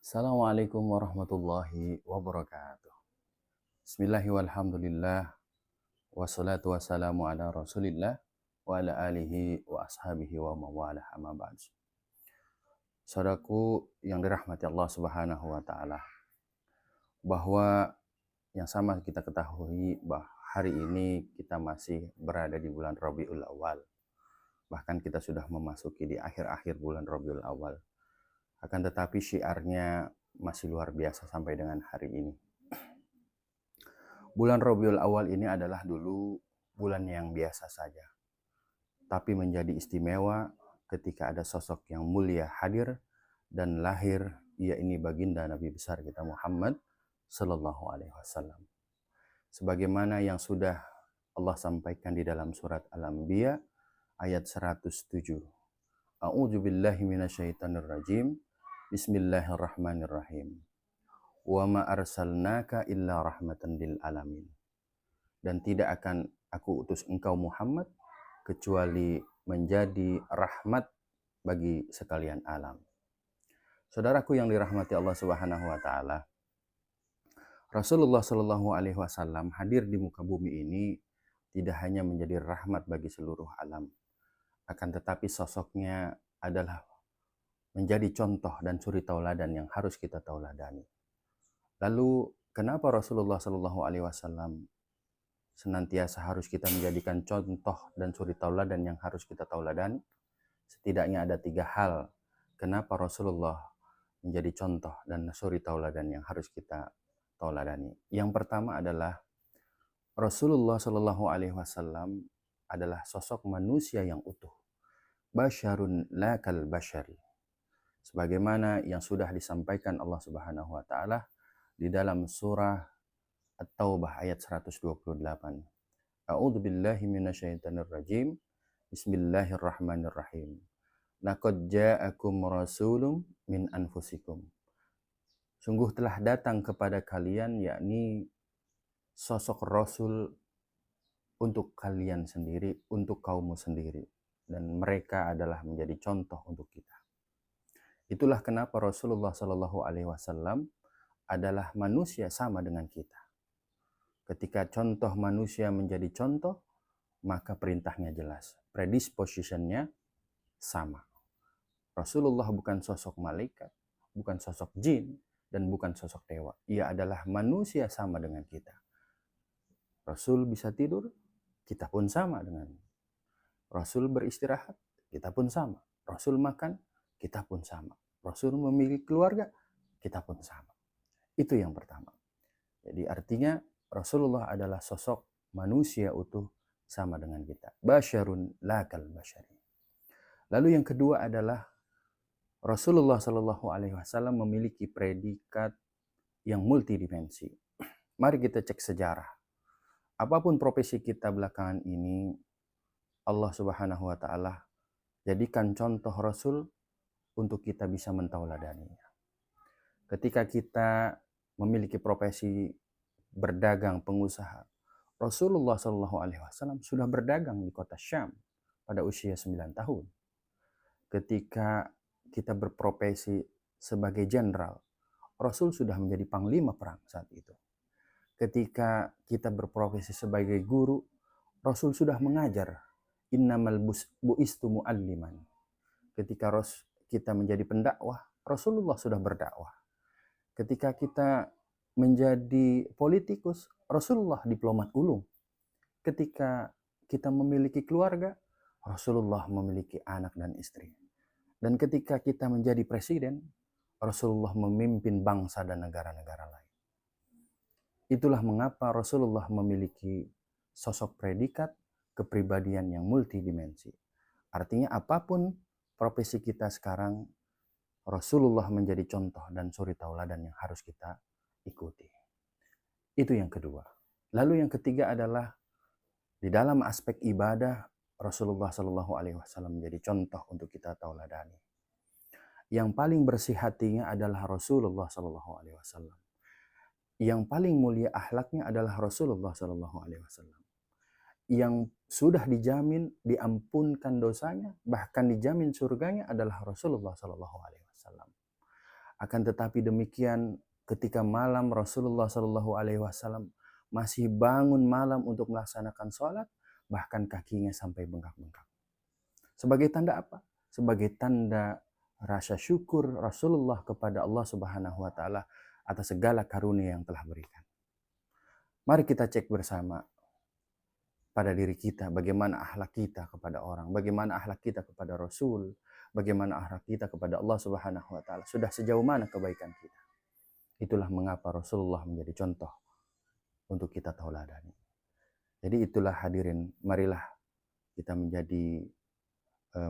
Assalamualaikum warahmatullahi wabarakatuh. Bismillahi walhamdulillah. Wassalatu wassalamu ala rasulillah wa ala alihi wa ashabihi wa mawalah amma ba'd. Saudaraku yang dirahmati Allah subhanahu wa ta'ala, bahwa yang sama kita ketahui bahwa hari ini kita masih berada di bulan Rabiul Awal. Bahkan kita sudah memasuki di akhir-akhir bulan Rabiul Awal. Akan tetapi syiarnya masih luar biasa sampai dengan hari ini. Bulan Rabiul Awal ini adalah dulu bulan yang biasa saja, tapi menjadi istimewa ketika ada sosok yang mulia hadir dan lahir, yakni baginda Nabi besar kita Muhammad Sallallahu Alaihi Wasallam. Sebagaimana yang sudah Allah sampaikan di dalam surat Al-Anbiya ayat 107. A'udzu billahi minasyaitonir rajim. Bismillahirrahmanirrahim. Wa ma arsalnaka illa rahmatan lil alamin. Dan tidak akan aku utus engkau Muhammad kecuali menjadi rahmat bagi sekalian alam. Saudaraku yang dirahmati Allah Subhanahu wa taala, Rasulullah Shallallahu alaihi wasallam hadir di muka bumi ini tidak hanya menjadi rahmat bagi seluruh alam, akan tetapi sosoknya adalah menjadi contoh dan suri tauladan yang harus kita tauladani. Lalu kenapa Rasulullah Shallallahu Alaihi Wasallam senantiasa harus kita menjadikan contoh dan suri tauladan yang harus kita tauladani? Setidaknya ada 3 hal kenapa Rasulullah menjadi contoh dan suri tauladan yang harus kita tauladani. Yang pertama adalah Rasulullah Shallallahu Alaihi Wasallam adalah sosok manusia yang utuh. Basyarun la kal basyari. Sebagaimana yang sudah disampaikan Allah Subhanahu wa taala di dalam surah At-Taubah ayat 128. A'udzu billahi minasyaitonir rajim. Bismillahirrahmanirrahim. Laqad ja'akum rasulun min anfusikum. Sungguh telah datang kepada kalian, yakni sosok rasul untuk kalian sendiri, untuk kaummu sendiri, dan mereka adalah menjadi contoh untuk kita. Itulah kenapa Rasulullah Shallallahu Alaihi Wasallam adalah manusia sama dengan kita. Ketika contoh manusia menjadi contoh, maka perintahnya jelas, predispositionnya sama. Rasulullah bukan sosok malaikat, bukan sosok jin, dan bukan sosok dewa. Ia adalah manusia sama dengan kita. Rasul bisa tidur, kita pun sama dengan. Rasul beristirahat, kita pun sama. Rasul makan, kita pun sama. Rasul memiliki keluarga, kita pun sama. Itu yang pertama. Jadi artinya Rasulullah adalah sosok manusia utuh sama dengan kita. Basyarun lakal basyari. Lalu yang kedua adalah Rasulullah Shallallahu Alaihi Wasallam memiliki predikat yang multidimensi. Mari kita cek sejarah. Apapun profesi kita belakangan ini, Allah Subhanahu wa taala jadikan contoh Rasul untuk kita bisa mentauladaninya. Ketika kita memiliki profesi berdagang, pengusaha, Rasulullah Shallallahu Alaihi Wasallam sudah berdagang di kota Syam pada usia 9 tahun. Ketika kita berprofesi sebagai jenderal, Rasul sudah menjadi panglima perang saat itu. Ketika kita berprofesi sebagai guru, Rasul sudah mengajar. Innamal bu'istu mu'alliman. Ketika kita menjadi pendakwah, Rasulullah sudah berdakwah. Ketika kita menjadi politikus, Rasulullah diplomat ulung. Ketika kita memiliki keluarga, Rasulullah memiliki anak dan istri. Dan ketika kita menjadi presiden, Rasulullah memimpin bangsa dan negara-negara lain. Itulah mengapa Rasulullah memiliki sosok predikat kepribadian yang multidimensi. Artinya apapun profesi kita sekarang, Rasulullah menjadi contoh dan suri tauladan yang harus kita ikuti. Itu yang kedua. Lalu yang ketiga adalah di dalam aspek ibadah, Rasulullah Shallallahu Alaihi Wasallam menjadi contoh untuk kita tauladani. Yang paling bersih hatinya adalah Rasulullah Shallallahu Alaihi Wasallam. Yang paling mulia akhlaknya adalah Rasulullah Shallallahu Alaihi Wasallam. Yang sudah dijamin diampunkan dosanya, bahkan dijamin surganya adalah Rasulullah Shallallahu Alaihi Wasallam. Akan tetapi demikian, ketika malam Rasulullah Shallallahu Alaihi Wasallam masih bangun malam untuk melaksanakan sholat, bahkan kakinya sampai bengkak-bengkak. Sebagai tanda apa? Sebagai tanda rasa syukur Rasulullah kepada Allah Subhanahu wa taala atas segala karunia yang telah berikan. Mari kita cek bersama pada diri kita, bagaimana akhlak kita kepada orang, bagaimana akhlak kita kepada Rasul, bagaimana akhlak kita kepada Allah Subhanahu wa taala. Sudah sejauh mana kebaikan kita? Itulah mengapa Rasulullah menjadi contoh untuk kita tauladani. Jadi itulah hadirin, marilah kita menjadi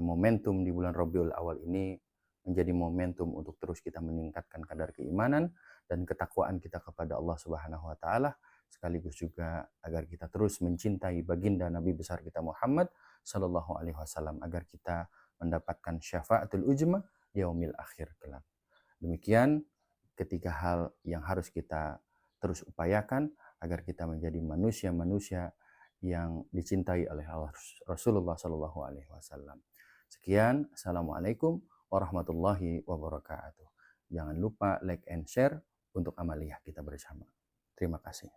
momentum di bulan Rabiul Awal ini menjadi momentum untuk terus kita meningkatkan kadar keimanan dan ketakwaan kita kepada Allah Subhanahu wa taala, sekaligus juga agar kita terus mencintai baginda Nabi besar kita Muhammad sallallahu alaihi wasallam, agar kita mendapatkan syafaatul ujma yaumil akhir kelak. Demikian ketiga hal yang harus kita terus upayakan agar kita menjadi manusia-manusia yang dicintai oleh Rasulullah Shallallahu Alaihi Wasallam. Sekian, assalamualaikum warahmatullahi wabarakatuh. Jangan lupa like and share untuk amaliyah kita bersama. Terima kasih.